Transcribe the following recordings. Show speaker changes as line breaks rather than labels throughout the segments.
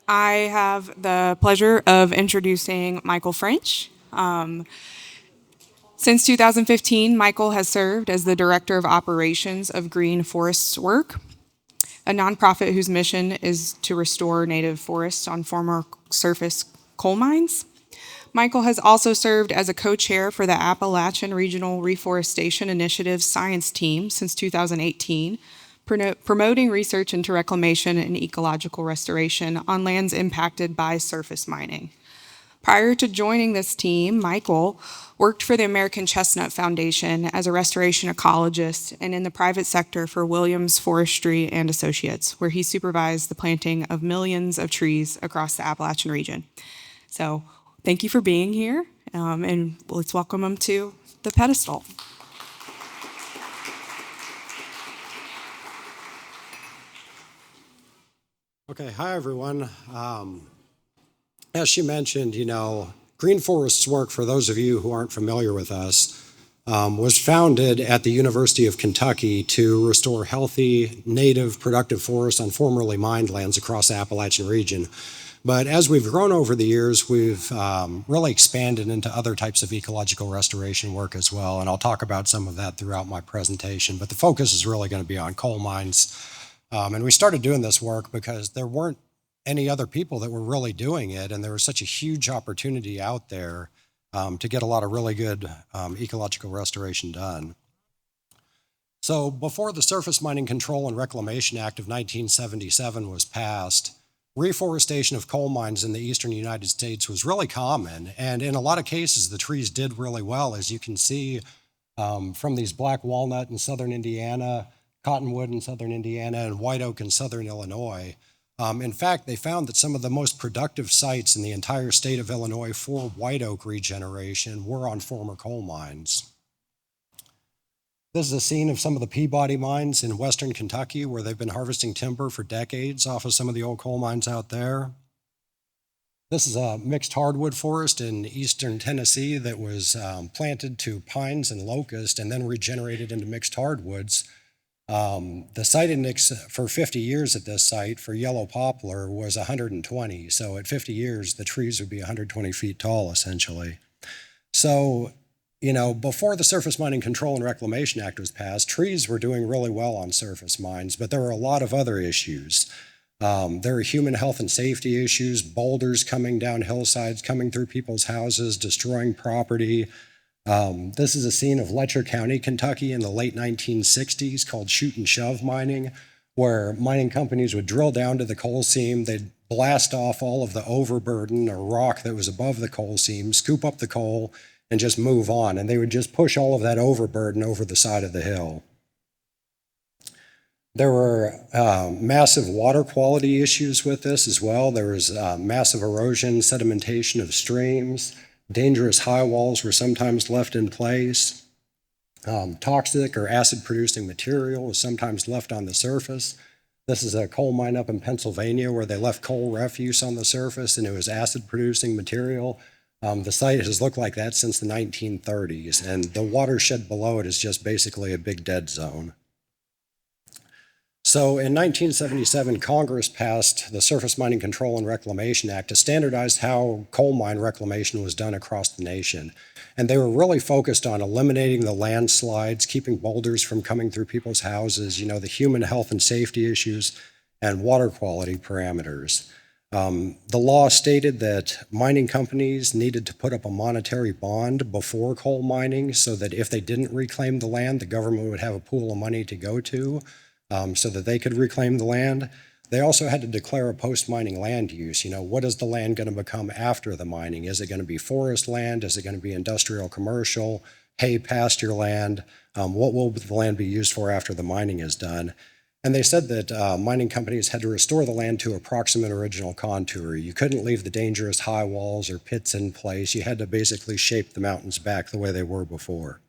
I have the pleasure of introducing Michael French. Since 2015, Michael has served as the Director of Operations of Green Forests Work, a nonprofit whose mission is to restore native forests on former surface coal mines. Michael has also served as a co-chair for the Appalachian Regional Reforestation Initiative Science Team since 2018, promoting research into reclamation and ecological restoration on lands impacted by surface mining. Prior to joining this team, Michael worked for the American Chestnut Foundation as a restoration ecologist and in the private sector for Williams Forestry and Associates, where he supervised the planting of millions of trees across the Appalachian region. So thank you for being here, and let's welcome him to the pedestal.
Okay, hi everyone. As she mentioned, Green Forests Work, for those of you who aren't familiar with us, was founded at the University of Kentucky to restore healthy, native, productive forests on formerly mined lands across the Appalachian region. But as we've grown over the years, we've really expanded into other types of ecological restoration work as well, and I'll talk about some of that throughout my presentation. But the focus is really going to be on coal mines. And we started doing this work because there weren't any other people that were really doing it, and there was such a huge opportunity out there to get a lot of really good ecological restoration done. So before the Surface Mining Control and Reclamation Act of 1977 was passed, reforestation of coal mines in the eastern United States was really common, and in a lot of cases the trees did really well, as you can see from these black walnut in southern Indiana, cottonwood in southern Indiana, and white oak in southern Illinois. In fact, they found that some of the most productive sites in the entire state of Illinois for white oak regeneration were on former coal mines. This is a scene of some of the Peabody mines in western Kentucky, where they've been harvesting timber for decades off of some of the old coal mines out there. This is a mixed hardwood forest in eastern Tennessee that was planted to pines and locust and then regenerated into mixed hardwoods. The site index for 50 years at this site for yellow poplar was 120. So at 50 years, the trees would be 120 feet tall, essentially. So, before the Surface Mining Control and Reclamation Act was passed, trees were doing really well on surface mines, but there were a lot of other issues. There are human health and safety issues, boulders coming down hillsides, coming through people's houses, destroying property. This is a scene of Letcher County, Kentucky in the late 1960s called shoot and shove mining, where mining companies would drill down to the coal seam, they'd blast off all of the overburden or rock that was above the coal seam, scoop up the coal, and just move on. And they would just push all of that overburden over the side of the hill. There were massive water quality issues with this as well. There was massive erosion, sedimentation of streams. Dangerous high walls were sometimes left in place. Toxic or acid-producing material was sometimes left on the surface. This is a coal mine up in Pennsylvania where they left coal refuse on the surface and it was acid-producing material. The site has looked like that since the 1930s, and the watershed below it is just basically a big dead zone. So in 1977, Congress passed the Surface Mining Control and Reclamation Act to standardize how coal mine reclamation was done across the nation. And they were really focused on eliminating the landslides, keeping boulders from coming through people's houses, the human health and safety issues, and water quality parameters. The law stated that mining companies needed to put up a monetary bond before coal mining so that if they didn't reclaim the land, the government would have a pool of money to go to. So that they could reclaim the land. They also had to declare a post-mining land use. What is the land going to become after the mining? Is it going to be forest land? Is it going to be industrial, commercial, hay pasture land? What will the land be used for after the mining is done? And they said that mining companies had to restore the land to approximate original contour. You couldn't leave the dangerous high walls or pits in place. You had to basically shape the mountains back the way they were before.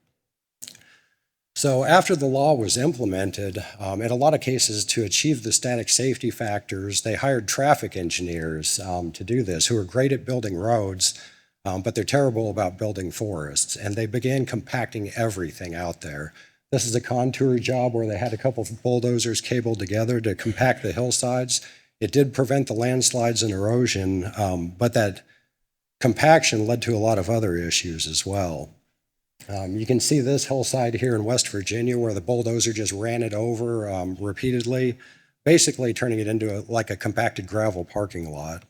So after the law was implemented, in a lot of cases to achieve the static safety factors, they hired traffic engineers to do this, who are great at building roads, but they're terrible about building forests. And they began compacting everything out there. This is a contour job where they had a couple of bulldozers cabled together to compact the hillsides. It did prevent the landslides and erosion, but that compaction led to a lot of other issues as well. You can see this hillside here in West Virginia where the bulldozer just ran it over repeatedly, basically turning it into like a compacted gravel parking lot.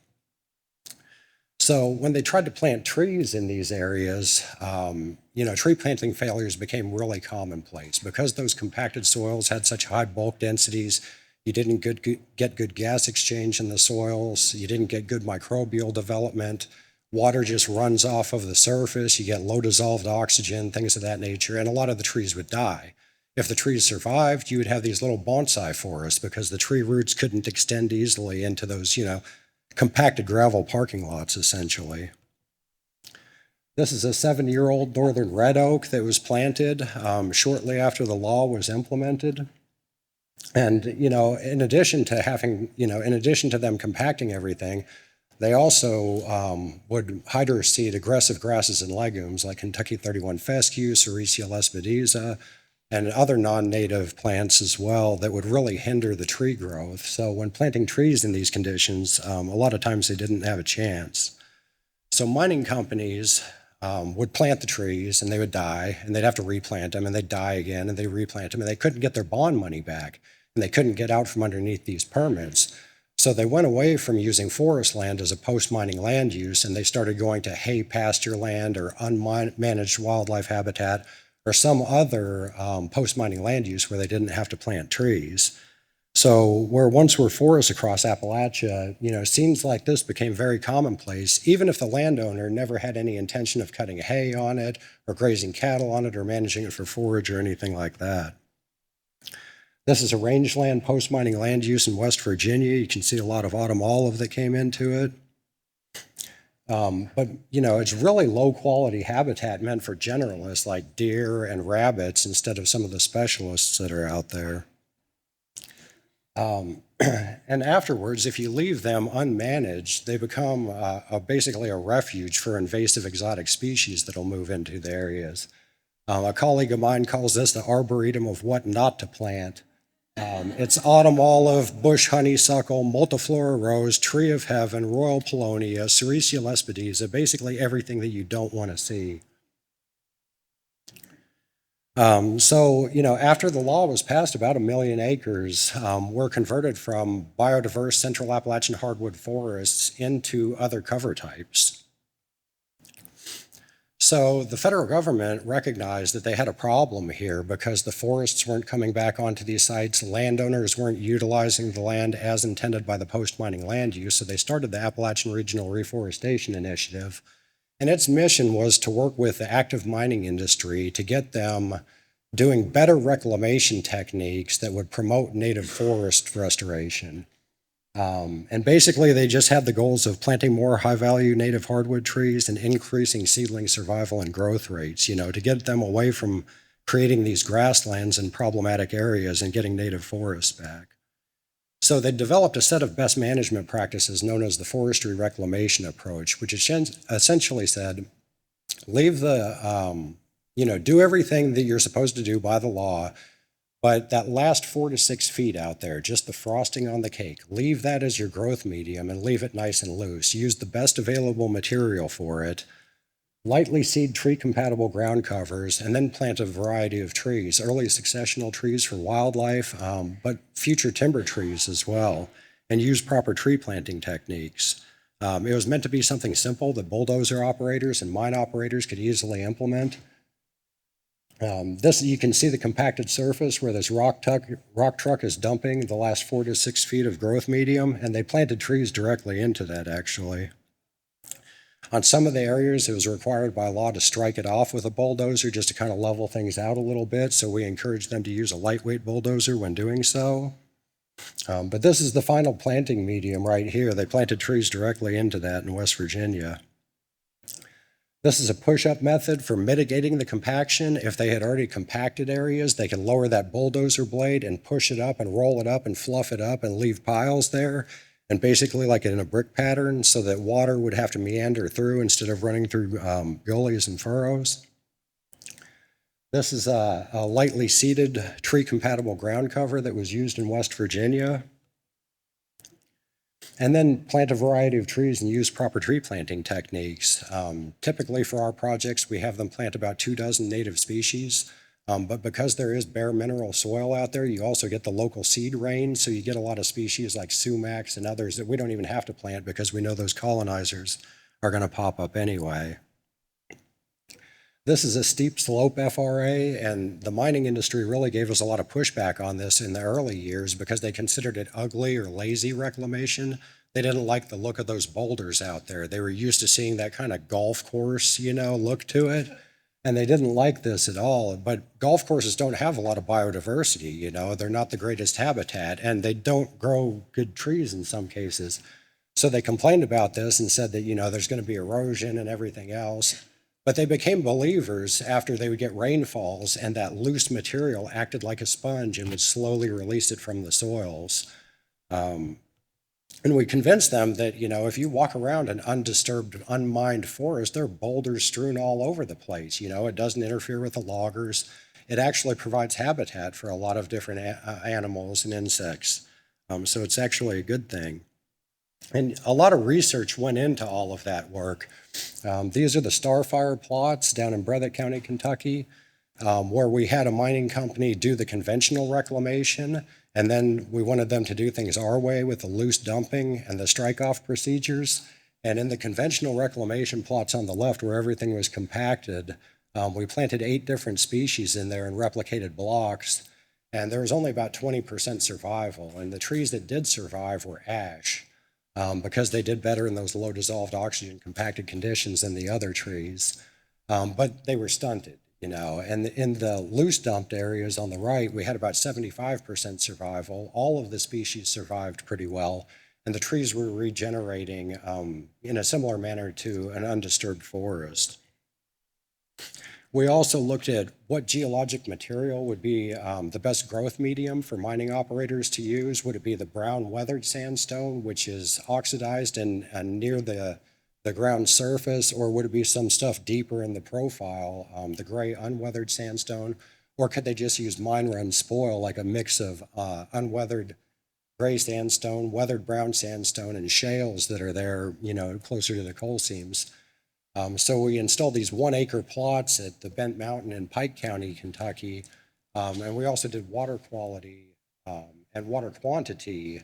So when they tried to plant trees in these areas, tree planting failures became really commonplace. Because those compacted soils had such high bulk densities, you didn't get good gas exchange in the soils, you didn't get good microbial development, water just runs off of the surface, you get low dissolved oxygen, things of that nature, and a lot of the trees would die. If the trees survived, you would have these little bonsai forests because the tree roots couldn't extend easily into those, compacted gravel parking lots, essentially. This is a 7-year-old northern red oak that was planted shortly after the law was implemented. And, in addition to them compacting everything, they also would hydroseed aggressive grasses and legumes like Kentucky 31 fescue, Sericea lespedeza, and other non-native plants as well that would really hinder the tree growth. So when planting trees in these conditions, a lot of times they didn't have a chance. So mining companies would plant the trees and they would die, and they'd have to replant them, and they'd die again, and they'd replant them, and they couldn't get their bond money back, and they couldn't get out from underneath these permits. So they went away from using forest land as a post-mining land use, and they started going to hay pasture land or unmanaged wildlife habitat or some other post-mining land use where they didn't have to plant trees. So where once were forests across Appalachia, scenes like this became very commonplace, even if the landowner never had any intention of cutting hay on it or grazing cattle on it or managing it for forage or anything like that. This is a rangeland post-mining land use in West Virginia. You can see a lot of autumn olive that came into it. But it's really low quality habitat meant for generalists like deer and rabbits instead of some of the specialists that are out there. And afterwards, if you leave them unmanaged, they become basically a refuge for invasive exotic species that'll move into the areas. A colleague of mine calls this the arboretum of what not to plant. It's autumn olive, bush honeysuckle, multiflora rose, tree of heaven, royal paulownia, Sericea lespedeza, basically everything that you don't want to see. After the law was passed, about 1 million acres were converted from biodiverse Central Appalachian hardwood forests into other cover types. So the federal government recognized that they had a problem here because the forests weren't coming back onto these sites, landowners weren't utilizing the land as intended by the post-mining land use, so they started the Appalachian Regional Reforestation Initiative. And its mission was to work with the active mining industry to get them doing better reclamation techniques that would promote native forest restoration. And basically, they just had the goals of planting more high-value native hardwood trees and increasing seedling survival and growth rates, to get them away from creating these grasslands in problematic areas and getting native forests back. So they developed a set of best management practices known as the forestry reclamation approach, which essentially said, leave the, do everything that you're supposed to do by the law, but that last 4 to 6 feet out there, just the frosting on the cake, leave that as your growth medium and leave it nice and loose. Use the best available material for it. Lightly seed tree-compatible ground covers, and then plant a variety of trees, early successional trees for wildlife, but future timber trees as well, and use proper tree planting techniques. It was meant to be something simple that bulldozer operators and mine operators could easily implement. You can see the compacted surface where this rock truck is dumping the last 4 to 6 feet of growth medium, and they planted trees directly into that, actually. On some of the areas, it was required by law to strike it off with a bulldozer just to kind of level things out a little bit, so we encourage them to use a lightweight bulldozer when doing so. But this is the final planting medium right here. They planted trees directly into that in West Virginia. This is a push-up method for mitigating the compaction. If they had already compacted areas, they can lower that bulldozer blade and push it up and roll it up and fluff it up and leave piles there, and basically like in a brick pattern so that water would have to meander through instead of running through gullies and furrows. This is a lightly seeded tree-compatible ground cover that was used in West Virginia. And then plant a variety of trees and use proper tree planting techniques. Typically for our projects, we have them plant about 24 native species. But because there is bare mineral soil out there, you also get the local seed rain. So you get a lot of species like sumacs and others that we don't even have to plant because we know those colonizers are going to pop up anyway. This is a steep slope FRA, and the mining industry really gave us a lot of pushback on this in the early years because they considered it ugly or lazy reclamation. They didn't like the look of those boulders out there. They were used to seeing that kind of golf course, look to it, and they didn't like this at all. But golf courses don't have a lot of biodiversity, they're not the greatest habitat, and they don't grow good trees in some cases. So they complained about this and said that, there's going to be erosion and everything else. But they became believers after they would get rainfalls and that loose material acted like a sponge and would slowly release it from the soils. And we convinced them that, if you walk around an undisturbed, unmined forest, there are boulders strewn all over the place. It doesn't interfere with the loggers. It actually provides habitat for a lot of different animals and insects. So it's actually a good thing. And a lot of research went into all of that work. These are the Starfire plots down in Breathitt County, Kentucky, where we had a mining company do the conventional reclamation, and then we wanted them to do things our way with the loose dumping and the strike-off procedures. And in the conventional reclamation plots on the left, where everything was compacted, we planted 8 different species in there in replicated blocks, and there was only about 20% survival. And the trees that did survive were ash. Because they did better in those low dissolved oxygen compacted conditions than the other trees. But they were stunted, and in the loose dumped areas on the right, we had about 75% survival. All of the species survived pretty well, and the trees were regenerating in a similar manner to an undisturbed forest. We also looked at what geologic material would be the best growth medium for mining operators to use. Would it be the brown weathered sandstone, which is oxidized and near the ground surface, or would it be some stuff deeper in the profile, the gray unweathered sandstone, or could they just use mine run spoil, like a mix of unweathered gray sandstone, weathered brown sandstone, and shales that are there, closer to the coal seams? So we installed these 1-acre plots at the Bent Mountain in Pike County, Kentucky, and we also did water quality and water quantity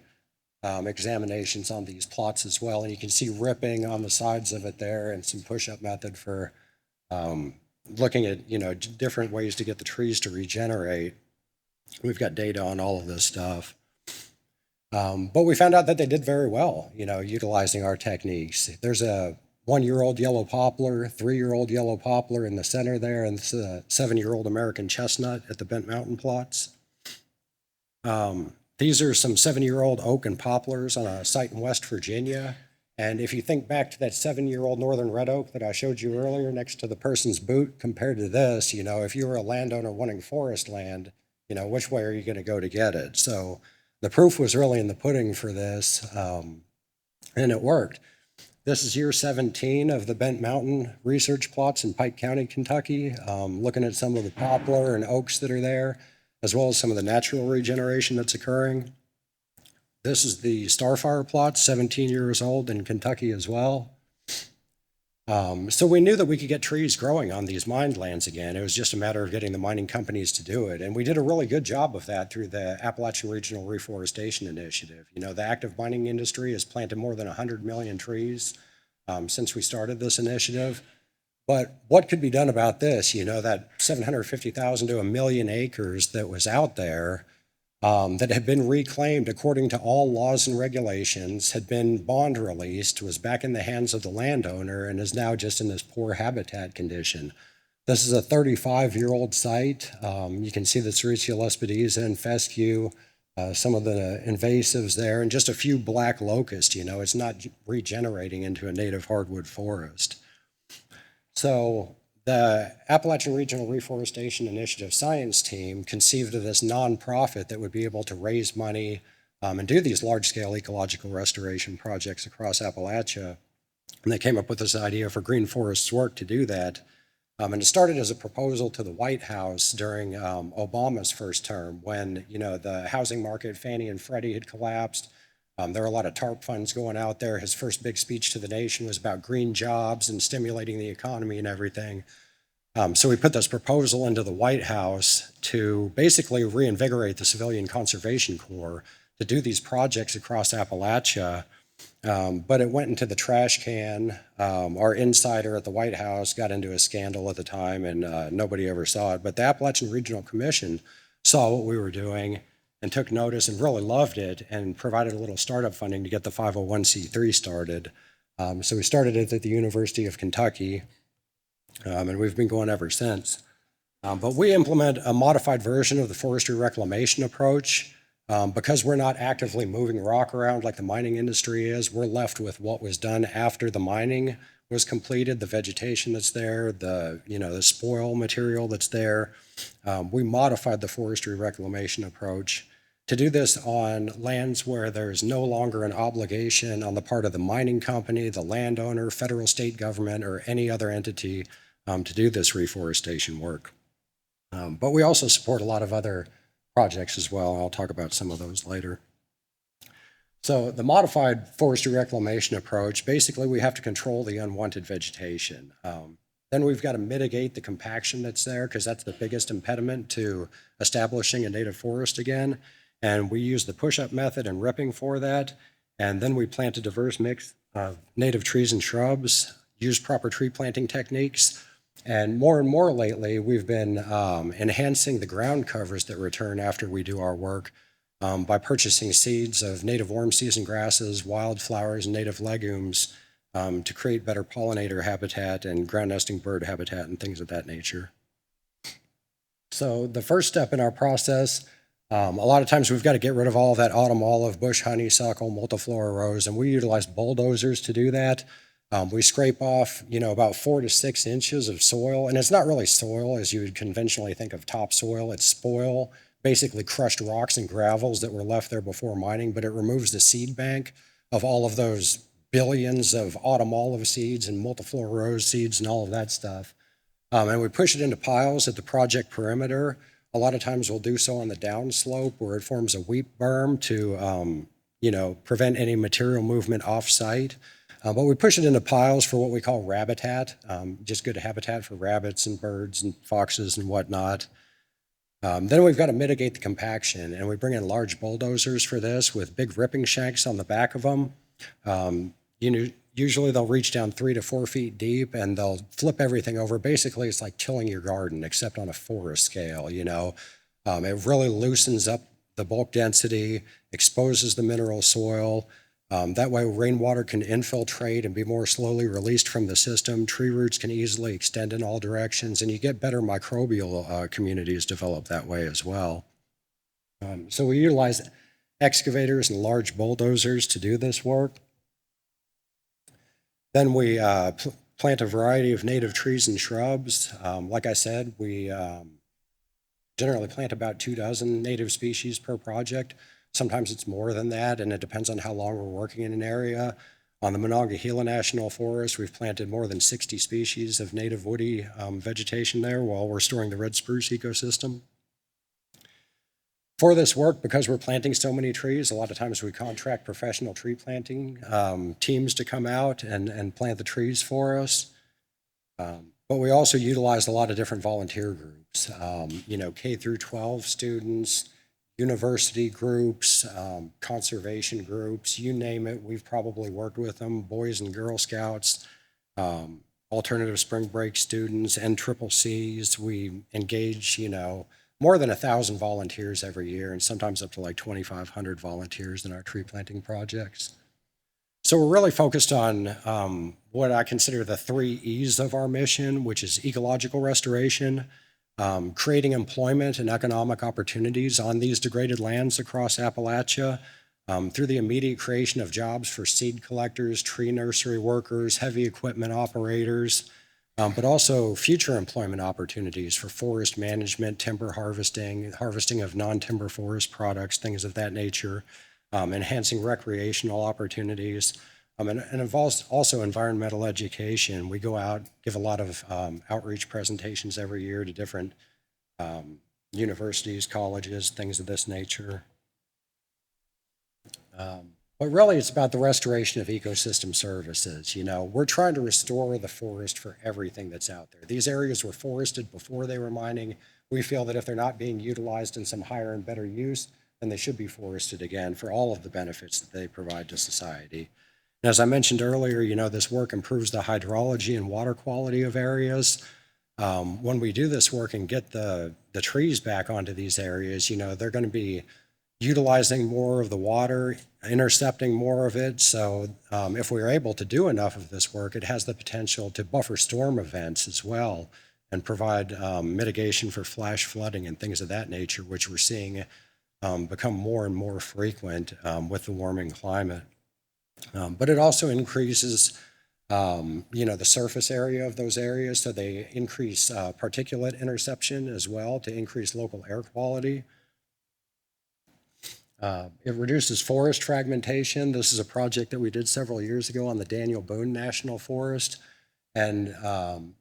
examinations on these plots as well. And you can see ripping on the sides of it there, and some push-up method for looking at different ways to get the trees to regenerate. We've got data on all of this stuff. But we found out that they did very well, utilizing our techniques. There's a 1-year-old yellow poplar, 3-year-old yellow poplar in the center there, and it's a 7-year-old American chestnut at the Bent Mountain plots. These are some 7-year-old oak and poplars on a site in West Virginia. And if you think back to that 7-year-old northern red oak that I showed you earlier next to the person's boot compared to this, if you were a landowner wanting forest land, which way are you going to go to get it? So the proof was really in the pudding for this, and it worked. This is year 17 of the Bent Mountain research plots in Pike County, Kentucky, looking at some of the poplar and oaks that are there, as well as some of the natural regeneration that's occurring. This is the Starfire plot, 17 years old in Kentucky as well. So we knew that we could get trees growing on these mined lands again. It was just a matter of getting the mining companies to do it. And we did a really good job of that through the Appalachian Regional Reforestation Initiative. The active mining industry has planted more than 100 million trees since we started this initiative. But what could be done about this? That 750,000 to 1 million acres that was out there that had been reclaimed according to all laws and regulations, had been bond released, was back in the hands of the landowner, and is now just in this poor habitat condition. This is a 35-year-old site. You can see the Sericea lespedeza and fescue, some of the invasives there, and just a few black locusts. It's not regenerating into a native hardwood forest. So the Appalachian Regional Reforestation Initiative science team conceived of this nonprofit that would be able to raise money and do these large-scale ecological restoration projects across Appalachia. And they came up with this idea for Green Forests Work to do that. And it started as a proposal to the White House during Obama's first term, when the housing market, Fannie and Freddie, had collapsed. There are a lot of TARP funds going out there. His first big speech to the nation was about green jobs and stimulating the economy and everything. So we put this proposal into the White House to basically reinvigorate the Civilian Conservation Corps to do these projects across Appalachia. But it went into the trash can. Our insider at the White House got into a scandal at the time, and nobody ever saw it. But the Appalachian Regional Commission saw what we were doing and took notice and really loved it and provided a little startup funding to get the 501c3 started. So we started it at the University of Kentucky, and we've been going ever since. But we implement a modified version of the forestry reclamation approach. Because we're not actively moving rock around like the mining industry is, we're left with what was done after the mining was completed, the vegetation that's there, the spoil material that's there. We modified the forestry reclamation approach to do this on lands where there's no longer an obligation on the part of the mining company, the landowner, federal, state government, or any other entity to do this reforestation work. But we also support a lot of other projects as well. I'll talk about some of those later. So the modified forestry reclamation approach, basically we have to control the unwanted vegetation. Then we've got to mitigate the compaction that's there because that's the biggest impediment to establishing a native forest again. And we use the push-up method and ripping for that. And then we plant a diverse mix of native trees and shrubs, use proper tree planting techniques. And more lately, we've been enhancing the ground covers that return after we do our work by purchasing seeds of native warm season grasses, wildflowers, and native legumes to create better pollinator habitat and ground nesting bird habitat and things of that nature. So the first step in our process, a lot of times we've got to get rid of all of that autumn olive, bush honeysuckle, multiflora rose, and we utilize bulldozers to do that. We scrape off, about 4 to 6 inches of soil, and it's not really soil as you would conventionally think of topsoil. It's spoil, basically crushed rocks and gravels that were left there before mining, but it removes the seed bank of all of those billions of autumn olive seeds and multiflora rose seeds and all of that stuff. And we push it into piles at the project perimeter. A lot of times we'll do so on the downslope where it forms a wheat berm to, prevent any material movement off-site. But we push it into piles for what we call rabbitat, just good habitat for rabbits and birds and foxes and whatnot. Then we've got to mitigate the compaction, and we bring in large bulldozers for this with big ripping shanks on the back of them. Usually they'll reach down 3 to 4 feet deep, and they'll flip everything over. Basically, it's like tilling your garden, except on a forest scale, It really loosens up the bulk density, exposes the mineral soil. That way rainwater can infiltrate and be more slowly released from the system. Tree roots can easily extend in all directions, and you get better microbial communities developed that way as well. So we utilize excavators and large bulldozers to do this work. Then we plant a variety of native trees and shrubs. Like I said, we generally plant about 24 native species per project. Sometimes it's more than that, and it depends on how long we're working in an area. On the Monongahela National Forest, we've planted more than 60 species of native woody vegetation there while we're restoring the red spruce ecosystem. For this work, because we're planting so many trees, a lot of times we contract professional tree planting teams to come out and plant the trees for us. But we also utilize a lot of different volunteer groups, K through 12 students, university groups, conservation groups, you name it, we've probably worked with them, Boys and Girl Scouts, alternative spring break students, NCCCs. We engage, more than 1,000 volunteers every year, and sometimes up to like 2,500 volunteers in our tree planting projects. So we're really focused on what I consider the 3 E's of our mission, which is ecological restoration, creating employment and economic opportunities on these degraded lands across Appalachia through the immediate creation of jobs for seed collectors, tree nursery workers, heavy equipment operators, but also future employment opportunities for forest management, timber harvesting of non-timber forest products, things of that nature, enhancing recreational opportunities. And involves also environmental education. We go out, give a lot of outreach presentations every year to different universities, colleges, things of this nature. But really, it's about the restoration of ecosystem services. We're trying to restore the forest for everything that's out there. These areas were forested before they were mining. We feel that if they're not being utilized in some higher and better use, then they should be forested again for all of the benefits that they provide to society. And as I mentioned earlier, this work improves the hydrology and water quality of areas. When we do this work and get the trees back onto these areas, they're going to be utilizing more of the water, intercepting more of it. So if we're able to do enough of this work, it has the potential to buffer storm events as well and provide mitigation for flash flooding and things of that nature, which we're seeing become more and more frequent with the warming climate. But it also increases the surface area of those areas, so they increase particulate interception as well to increase local air quality. It reduces forest fragmentation. This is a project that we did several years ago on the Daniel Boone National Forest. And,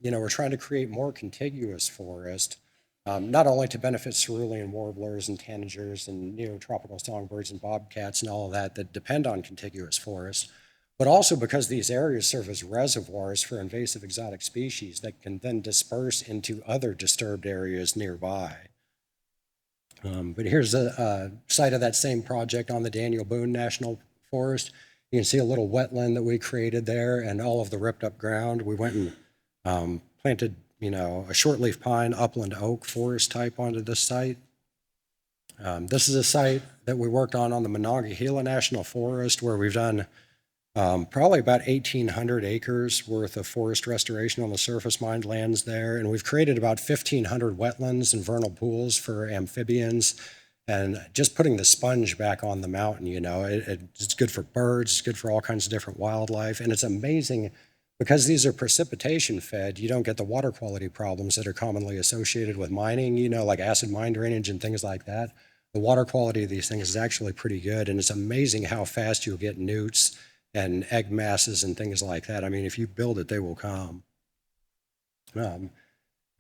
we're trying to create more contiguous forest, not only to benefit cerulean warblers and tanagers and neotropical songbirds and bobcats and all of that depend on contiguous forest, but also because these areas serve as reservoirs for invasive exotic species that can then disperse into other disturbed areas nearby. But here's a site of that same project on the Daniel Boone National Forest. You can see a little wetland that we created there and all of the ripped up ground. We went and planted, a shortleaf pine, upland oak forest type onto this site. This is a site that we worked on the Monongahela National Forest, where we've done probably about 1,800 acres worth of forest restoration on the surface mined lands there. And we've created about 1,500 wetlands and vernal pools for amphibians. And just putting the sponge back on the mountain, it's good for birds, it's good for all kinds of different wildlife. And it's amazing because these are precipitation fed, you don't get the water quality problems that are commonly associated with mining, like acid mine drainage and things like that. The water quality of these things is actually pretty good. And it's amazing how fast you'll get newts and egg masses and things like that. I mean, if you build it, they will come. And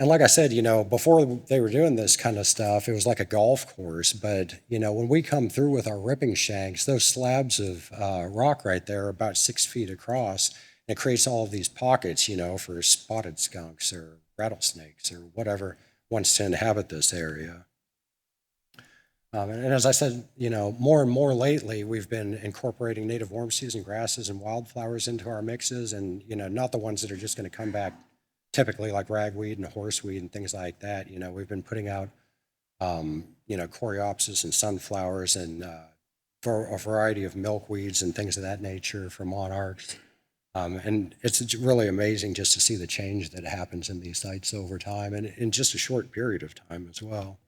like I said, before they were doing this kind of stuff, it was like a golf course. But, when we come through with our ripping shanks, those slabs of rock right there are about 6 feet across. And it creates all of these pockets, for spotted skunks or rattlesnakes or whatever wants to inhabit this area. And as I said, more and more lately, we've been incorporating native warm season grasses and wildflowers into our mixes, and not the ones that are just going to come back typically like ragweed and horseweed and things like that. We've been putting out, coreopsis and sunflowers and for a variety of milkweeds and things of that nature for monarchs. And it's really amazing just to see the change that happens in these sites over time and in just a short period of time as well.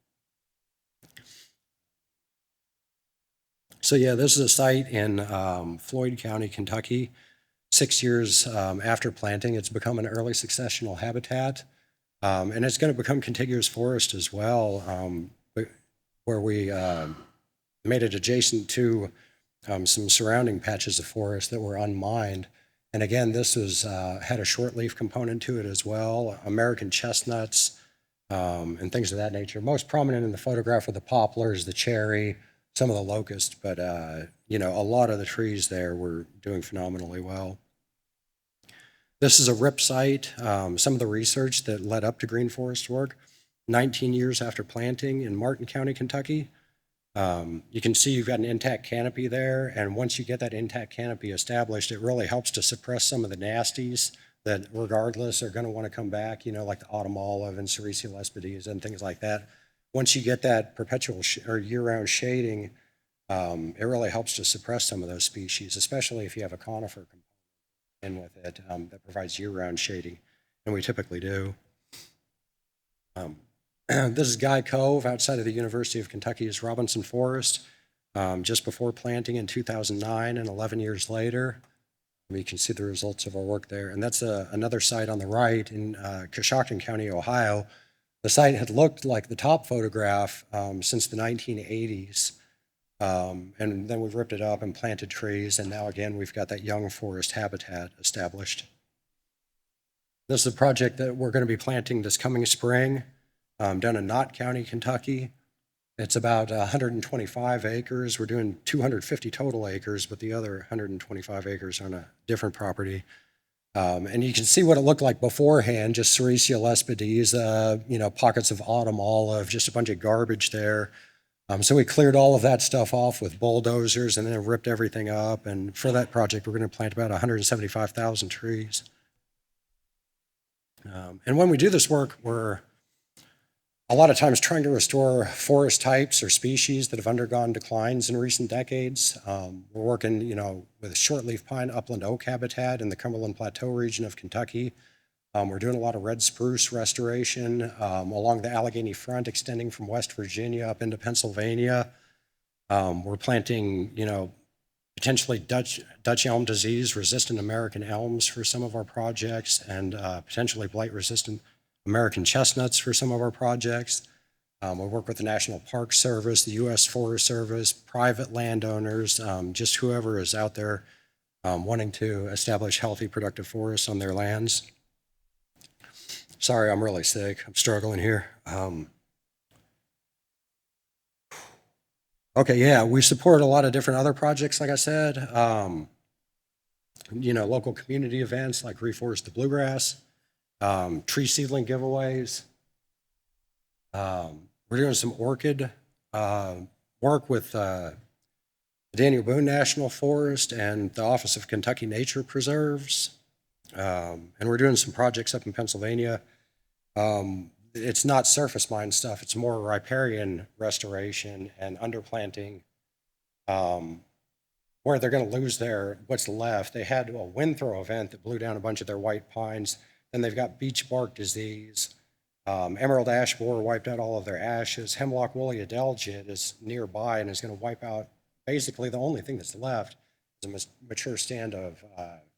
So yeah, this is a site in Floyd County, Kentucky. 6 years after planting, it's become an early successional habitat. And it's going to become contiguous forest as well, where we made it adjacent to some surrounding patches of forest that were unmined. And again, this was had a shortleaf component to it as well, American chestnuts and things of that nature. Most prominent in the photograph are the poplars, the cherry, some of the locust, but a lot of the trees there were doing phenomenally well. This is a RIP site. Some of the research that led up to green forest work, 19 years after planting in Martin County, Kentucky. You can see you've got an intact canopy there, and once you get that intact canopy established, it really helps to suppress some of the nasties that regardless are going to want to come back, like the autumn olive and Sericea lespedeza and things like that. Once you get that perpetual or year-round shading, it really helps to suppress some of those species, especially if you have a conifer component in with it that provides year-round shading, and we typically do. This is Guy Cove outside of the University of Kentucky's Robinson Forest, just before planting in 2009 and 11 years later. You can see the results of our work there. And that's another site on the right in Coshocton County, Ohio. The site had looked like the top photograph since the 1980s. And then we've ripped it up and planted trees. And now again, we've got that young forest habitat established. This is a project that we're going to be planting this coming spring down in Knott County, Kentucky. It's about 125 acres. We're doing 250 total acres, but the other 125 acres are on a different property. And you can see what it looked like beforehand, just Sericea lespedeza, pockets of autumn olive, just a bunch of garbage there. So we cleared all of that stuff off with bulldozers and then ripped everything up. And for that project, we're going to plant about 175,000 trees. And when we do this work, we're a lot of times trying to restore forest types or species that have undergone declines in recent decades. We're working, with shortleaf pine upland oak habitat in the Cumberland Plateau region of Kentucky. We're doing a lot of red spruce restoration along the Allegheny Front, extending from West Virginia up into Pennsylvania. We're planting, potentially Dutch elm disease resistant American elms for some of our projects, and potentially blight resistant American chestnuts for some of our projects. We work with the National Park Service, the U.S. Forest Service, private landowners, just whoever is out there wanting to establish healthy, productive forests on their lands. Sorry, I'm really sick. I'm struggling here. Okay, yeah, we support a lot of different other projects, like I said. Local community events like Reforest the Bluegrass, tree seedling giveaways. We're doing some orchid work with the Daniel Boone National Forest and the Office of Kentucky Nature Preserves. And we're doing some projects up in Pennsylvania. It's not surface mine stuff, it's more riparian restoration and underplanting, where they're going to lose what's left. They had a wind throw event that blew down a bunch of their white pines. Then they've got beech bark disease. Emerald ash borer wiped out all of their ashes. Hemlock woolly adelgid is nearby and is going to wipe out basically the only thing that's left is a mature stand of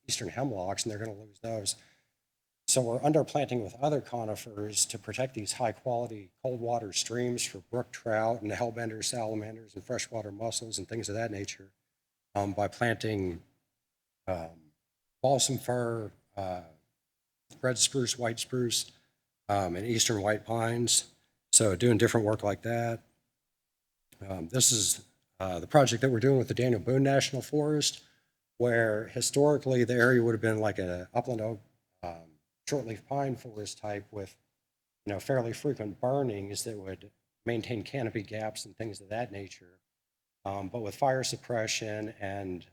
eastern hemlocks, and they're going to lose those. So we're underplanting with other conifers to protect these high-quality cold water streams for brook trout and hellbenders, salamanders, and freshwater mussels and things of that nature by planting balsam fir, red spruce, white spruce, and eastern white pines. So doing different work like that. This is the project that we're doing with the Daniel Boone National Forest, where historically the area would have been like an upland oak, shortleaf pine forest type with, fairly frequent burnings that would maintain canopy gaps and things of that nature. But with fire suppression and,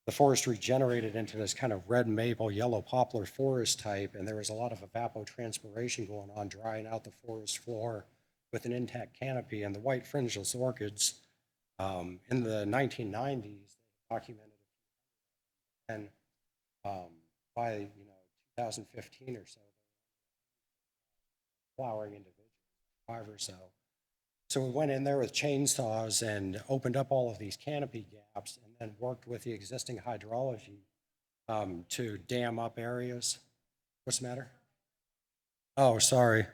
the forest regenerated into this kind of red maple, yellow poplar forest type, and there was a lot of evapotranspiration going on, drying out the forest floor with an intact canopy. And the white fringeless orchids, in the 1990s, documented, and by 2015 or so, flowering individuals, 5 or so. So we went in there with chainsaws and opened up all of these canopy gaps and then worked with the existing hydrology to dam up areas. What's the matter? Oh, sorry.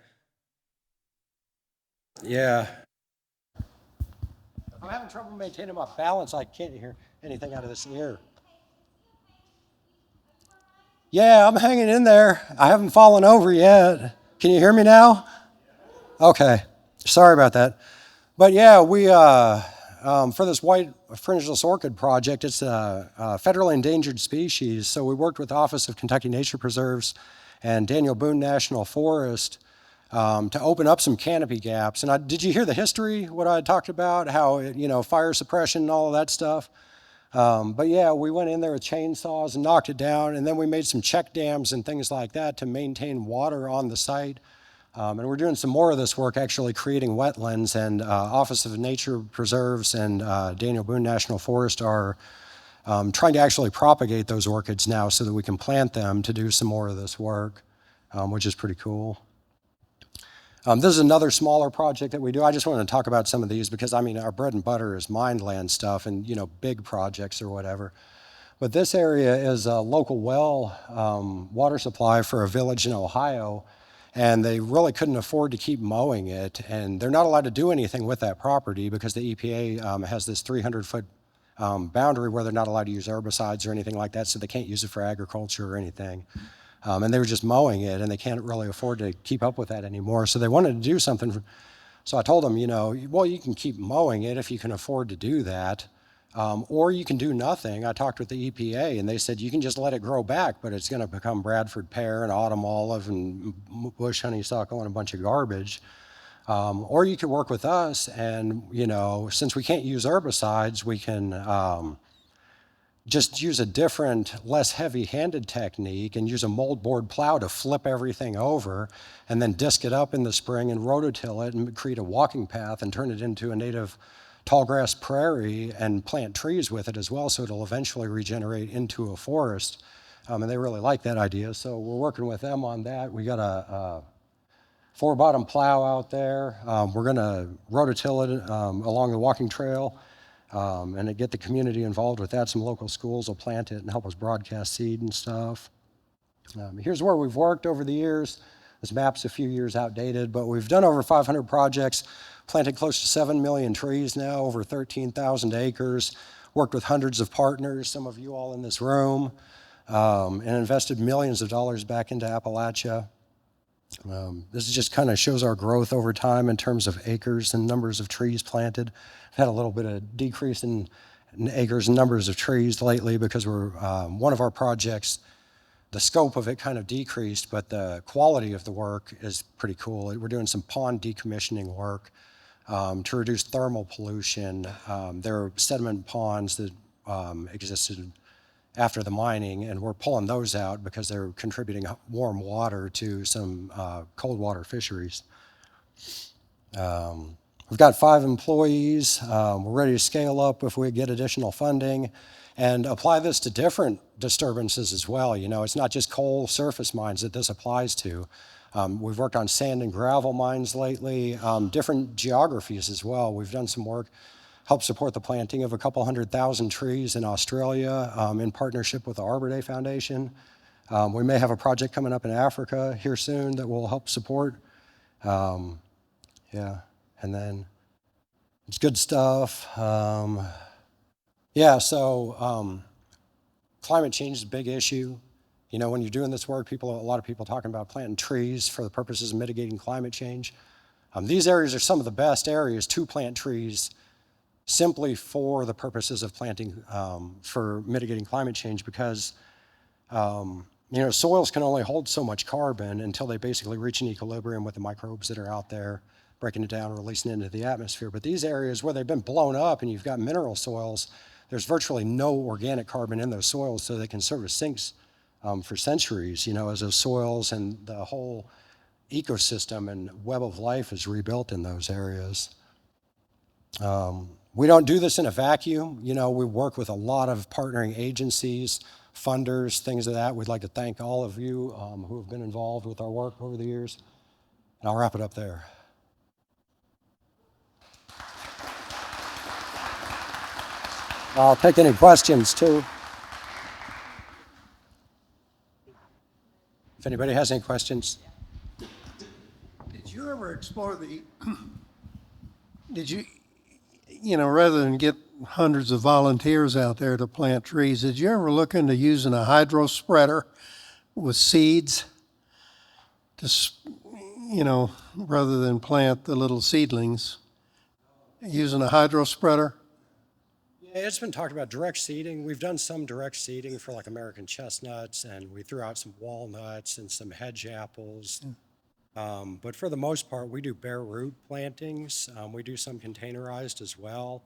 Yeah. I'm having trouble maintaining my balance. I can't hear anything out of this ear. Yeah, I'm hanging in there. I haven't fallen over yet. Can you hear me now? Okay. Sorry about that. But yeah, we for this white fringeless orchid project, it's a federally endangered species. So we worked with the Office of Kentucky Nature Preserves and Daniel Boone National Forest to open up some canopy gaps. And did you hear the history? What I talked about? How fire suppression and all of that stuff. But yeah, we went in there with chainsaws and knocked it down, and then we made some check dams and things like that to maintain water on the site. And we're doing some more of this work, actually creating wetlands, and Office of Nature Preserves and Daniel Boone National Forest are trying to actually propagate those orchids now so that we can plant them to do some more of this work, which is pretty cool. This is another smaller project that we do. I just wanted to talk about some of these because, our bread and butter is mineland stuff and, big projects or whatever. But this area is a local well water supply for a village in Ohio, and they really couldn't afford to keep mowing it. And they're not allowed to do anything with that property because the EPA has this 300-foot boundary where they're not allowed to use herbicides or anything like that, so they can't use it for agriculture or anything. And they were just mowing it, and they can't really afford to keep up with that anymore. So they wanted to do something So I told them, well, you can keep mowing it if you can afford to do that, or you can do nothing. I talked with the EPA, and they said you can just let it grow back, but it's going to become Bradford pear and autumn olive and bush honeysuckle and a bunch of garbage. Or you could work with us, and since we can't use herbicides, we can just use a different, less heavy-handed technique and use a moldboard plow to flip everything over and then disc it up in the spring and rototill it and create a walking path and turn it into a native tallgrass prairie and plant trees with it as well, so it'll eventually regenerate into a forest. And they really like that idea, so we're working with them on that. We got a four-bottom plow out there. We're going to rototill it along the walking trail and to get the community involved with that. Some local schools will plant it and help us broadcast seed and stuff. Here's where we've worked over the years. This map's a few years outdated, but we've done over 500 projects, planted close to 7 million trees now, over 13,000 acres, worked with hundreds of partners, some of you all in this room, and invested millions of dollars back into Appalachia. This just kind of shows our growth over time in terms of acres and numbers of trees planted. We've had a little bit of decrease in acres and numbers of trees lately because we're one of our projects, the scope of it kind of decreased, but the quality of the work is pretty cool. We're doing some pond decommissioning work to reduce thermal pollution. There are sediment ponds that existed after the mining, and we're pulling those out because they're contributing warm water to some cold water fisheries. We've got 5 employees. We're ready to scale up if we get additional funding and apply this to different disturbances as well. It's not just coal surface mines that this applies to. We've worked on sand and gravel mines lately, different geographies as well. We've done some work, helped support the planting of a couple 100,000 trees in Australia in partnership with the Arbor Day Foundation. We may have a project coming up in Africa here soon that will help support. Yeah, and then it's good stuff. Climate change is a big issue. When you're doing this work, a lot of people talking about planting trees for the purposes of mitigating climate change. These areas are some of the best areas to plant trees simply for the purposes of planting for mitigating climate change because, soils can only hold so much carbon until they basically reach an equilibrium with the microbes that are out there, breaking it down, releasing it into the atmosphere. But these areas where they've been blown up and you've got mineral soils, there's virtually no organic carbon in those soils, so they can serve as sinks for centuries, as those soils and the whole ecosystem and web of life is rebuilt in those areas. We don't do this in a vacuum. We work with a lot of partnering agencies, funders, things of that. We'd like to thank all of you who have been involved with our work over the years. And I'll wrap it up there. I'll take any questions too. If anybody has any questions.
Did you ever explore rather than get hundreds of volunteers out there to plant trees, did you ever look into using a hydro spreader with seeds rather than plant the little seedlings, using a hydro spreader?
Yeah, it's been talked about direct seeding. We've done some direct seeding for like American chestnuts, and we threw out some walnuts and some hedge apples. But for the most part, we do bare root plantings. We do some containerized as well.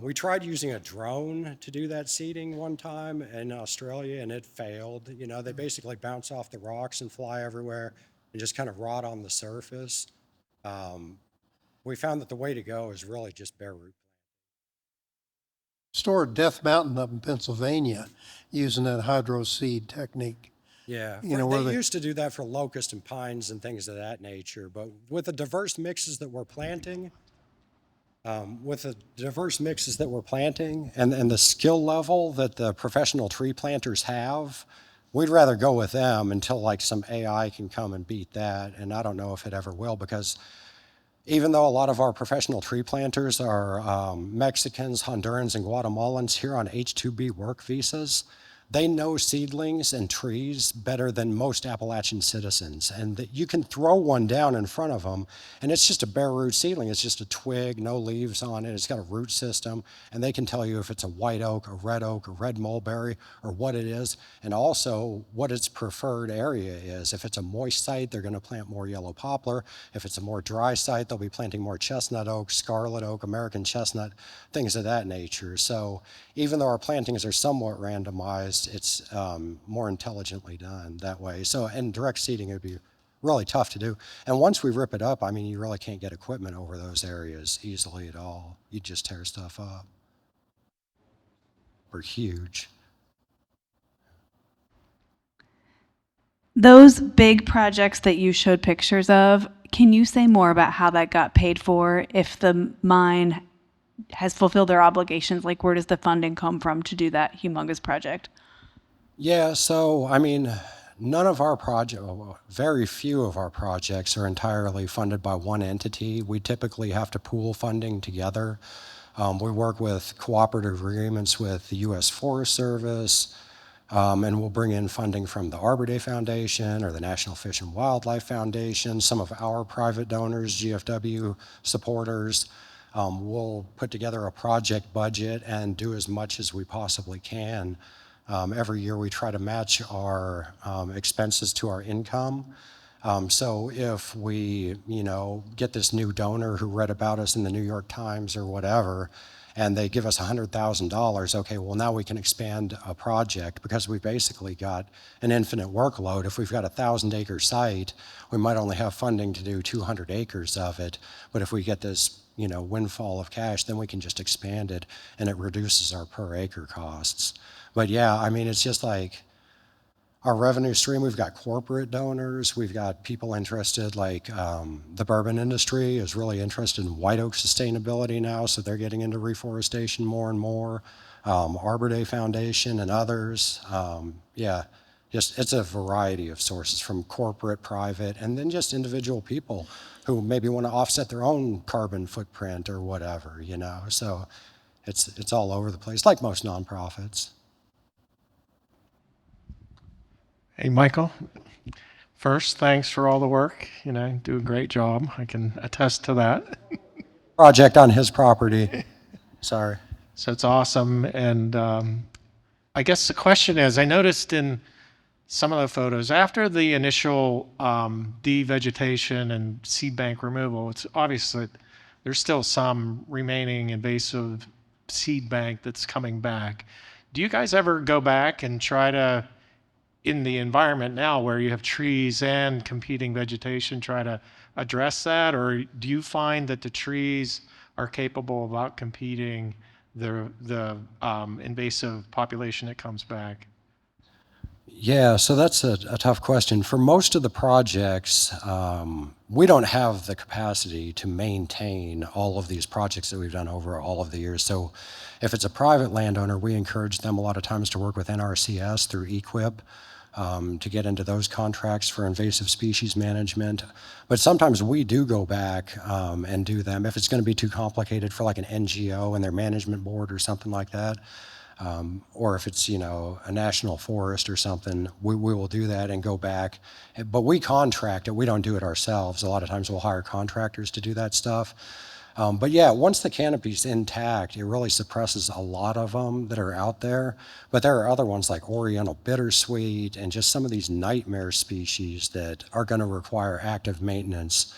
We tried using a drone to do that seeding one time in Australia, and it failed. They basically bounce off the rocks and fly everywhere and just kind of rot on the surface. We found that the way to go is really just bare root.
Stored Death Mountain up in Pennsylvania using that hydro seed technique.
Yeah,
they
used to do that for locust and pines and things of that nature. But with the diverse mixes that we're planting, and the skill level that the professional tree planters have, we'd rather go with them until like some AI can come and beat that. And I don't know if it ever will, because even though a lot of our professional tree planters are Mexicans, Hondurans, and Guatemalans here on H-2B work visas, they know seedlings and trees better than most Appalachian citizens. And that you can throw one down in front of them, and it's just a bare root seedling. It's just a twig, no leaves on it. It's got a root system, and they can tell you if it's a white oak, a red mulberry, or what it is, and also what its preferred area is. If it's a moist site, they're going to plant more yellow poplar. If it's a more dry site, they'll be planting more chestnut oak, scarlet oak, American chestnut, things of that nature. So even though our plantings are somewhat randomized, it's more intelligently done that way. So, and direct seeding would be really tough to do. And once we rip it up, I mean, you really can't get equipment over those areas easily at all. You just tear stuff up. We're huge.
Those big projects that you showed pictures of, can you say more about how that got paid for? If the mine has fulfilled their obligations, like where does the funding come from to do that humongous project?
Yeah, so I mean, none of our projects, very few of our projects are entirely funded by one entity. We typically have to pool funding together. We work with cooperative agreements with the U.S. Forest Service, and we'll bring in funding from the Arbor Day Foundation or the National Fish and Wildlife Foundation, some of our private donors, GFW supporters. We'll put together a project budget and do as much as we possibly can. Every year we try to match our expenses to our income. So if we, get this new donor who read about us in the New York Times or whatever, and they give us $100,000, okay, well now we can expand a project because we've basically got an infinite workload. If we've got a 1,000-acre site, we might only have funding to do 200 acres of it. But if we get this, windfall of cash, then we can just expand it, and it reduces our per acre costs. But yeah, I mean, it's just like our revenue stream. We've got corporate donors. We've got people interested, like the bourbon industry is really interested in white oak sustainability now, so they're getting into reforestation more and more. Arbor Day Foundation and others. Yeah, just it's a variety of sources from corporate, private, and then just individual people who maybe want to offset their own carbon footprint or whatever, So it's all over the place, like most nonprofits.
Hey, Michael. First, thanks for all the work. Do a great job. I can attest to that.
Project on his property. Sorry.
So it's awesome. And I guess the question is, I noticed in some of the photos, after the initial devegetation and seed bank removal, it's obvious that there's still some remaining invasive seed bank that's coming back. Do you guys ever go back and try to, in the environment now where you have trees and competing vegetation, try to address that? Or do you find that the trees are capable of outcompeting the invasive population that comes back?
Yeah, so that's a tough question. For most of the projects, we don't have the capacity to maintain all of these projects that we've done over all of the years. So if it's a private landowner, we encourage them a lot of times to work with NRCS through EQIP to get into those contracts for invasive species management. But sometimes we do go back and do them if it's going to be too complicated for like an NGO and their management board or something like that. Or if it's, a national forest or something, we will do that and go back. But we contract it. We don't do it ourselves. A lot of times we'll hire contractors to do that stuff. But yeah, once the canopy's intact, it really suppresses a lot of them that are out there. But there are other ones like Oriental bittersweet and just some of these nightmare species that are going to require active maintenance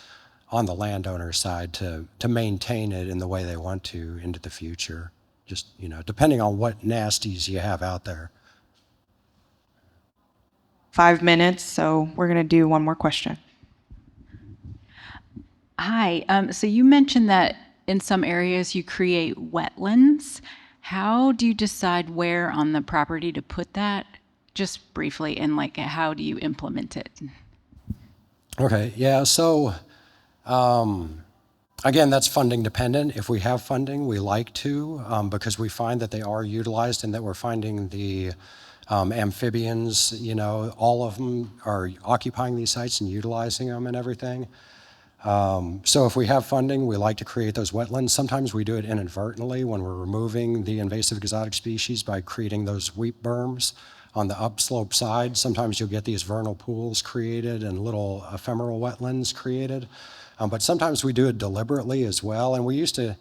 on the landowner side to maintain it in the way they want to into the future. Just, depending on what nasties you have out there.
5 minutes, so we're going to do one more question.
Hi, so you mentioned that in some areas you create wetlands. How do you decide where on the property to put that? Just briefly, and how do you implement it?
Okay, yeah, so again, that's funding dependent. If we have funding, we like to, because we find that they are utilized and that we're finding the amphibians, all of them are occupying these sites and utilizing them and everything. So if we have funding, we like to create those wetlands. Sometimes we do it inadvertently when we're removing the invasive exotic species by creating those wheat berms on the upslope side. Sometimes you'll get these vernal pools created and little ephemeral wetlands created. But sometimes we do it deliberately as well. And we used to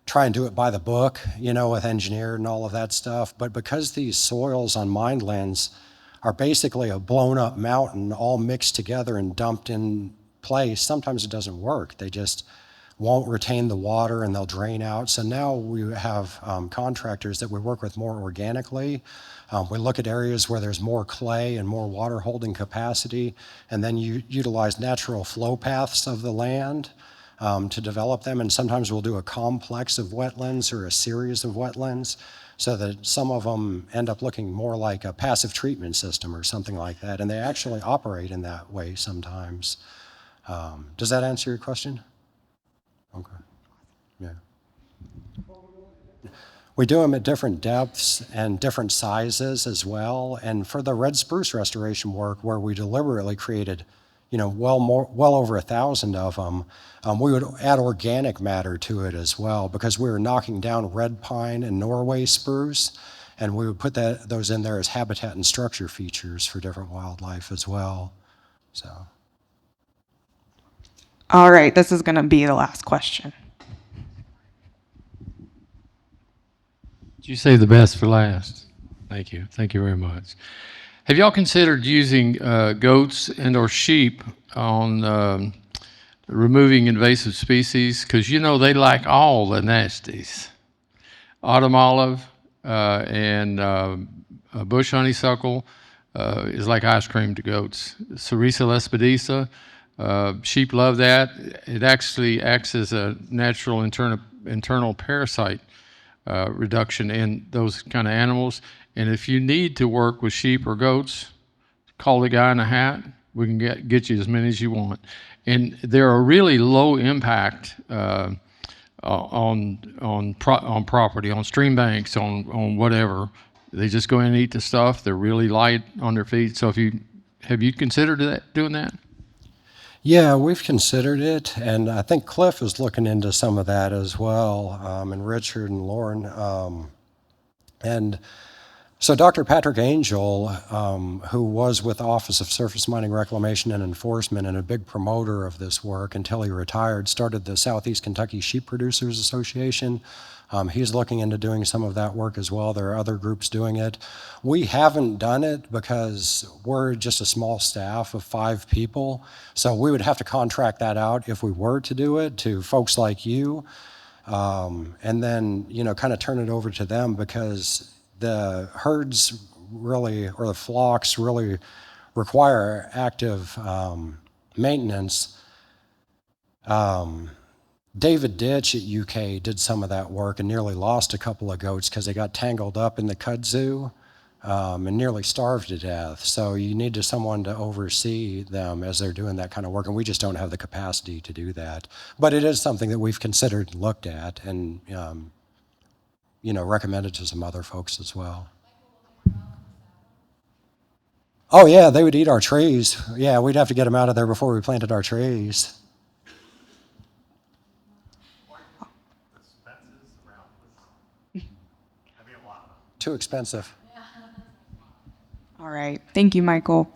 try and do it by the book, with engineered and all of that stuff. But because these soils on mined lands are basically a blown up mountain all mixed together and dumped in place, sometimes it doesn't work. They just won't retain the water and they'll drain out. So now we have contractors that we work with more organically. We look at areas where there's more clay and more water holding capacity, and then you utilize natural flow paths of the land to develop them. And sometimes we'll do a complex of wetlands or a series of wetlands so that some of them end up looking more like a passive treatment system or something like that. And they actually operate in that way sometimes. Does that answer your question? Okay. Yeah. We do them at different depths and different sizes as well. And for the red spruce restoration work, where we deliberately created, well over 1,000 of them, we would add organic matter to it as well, because we were knocking down red pine and Norway spruce, and we would put those in there as habitat and structure features for different wildlife as well. So.
All right, this is going to be the last question.
Did you say the best for last? Thank you. Thank you very much. Have y'all considered using goats and/or sheep on removing invasive species? Because they like all the nasties. Autumn olive and bush honeysuckle is like ice cream to goats. Sericea lespedisa, sheep love that. It actually acts as a natural internal parasite reduction in those kind of animals. And if you need to work with sheep or goats, call the guy in a hat. We can get you as many as you want. And they're a really low impact on property, on stream banks, on whatever. They just go in and eat the stuff. They're really light on their feet. So have you considered doing that?
Yeah, we've considered it, and I think Cliff is looking into some of that as well, and Richard and Lauren. And so Dr. Patrick Angel, who was with the Office of Surface Mining Reclamation and Enforcement and a big promoter of this work until he retired, started the Southeast Kentucky Sheep Producers Association. He's looking into doing some of that work as well. There are other groups doing it. We haven't done it because we're just a small staff of 5 people. So we would have to contract that out if we were to do it to folks like you. And then, kind of turn it over to them, because the herds really, or the flocks really require active maintenance. David Ditch at UK did some of that work and nearly lost a couple of goats because they got tangled up in the kudzu and nearly starved to death. So you need someone to oversee them as they're doing that kind of work, and we just don't have the capacity to do that. But it is something that we've considered and looked at and recommended to some other folks as well. Oh yeah, they would eat our trees. Yeah, we'd have to get them out of there before we planted our trees. Too expensive.
All right. Thank you, Michael.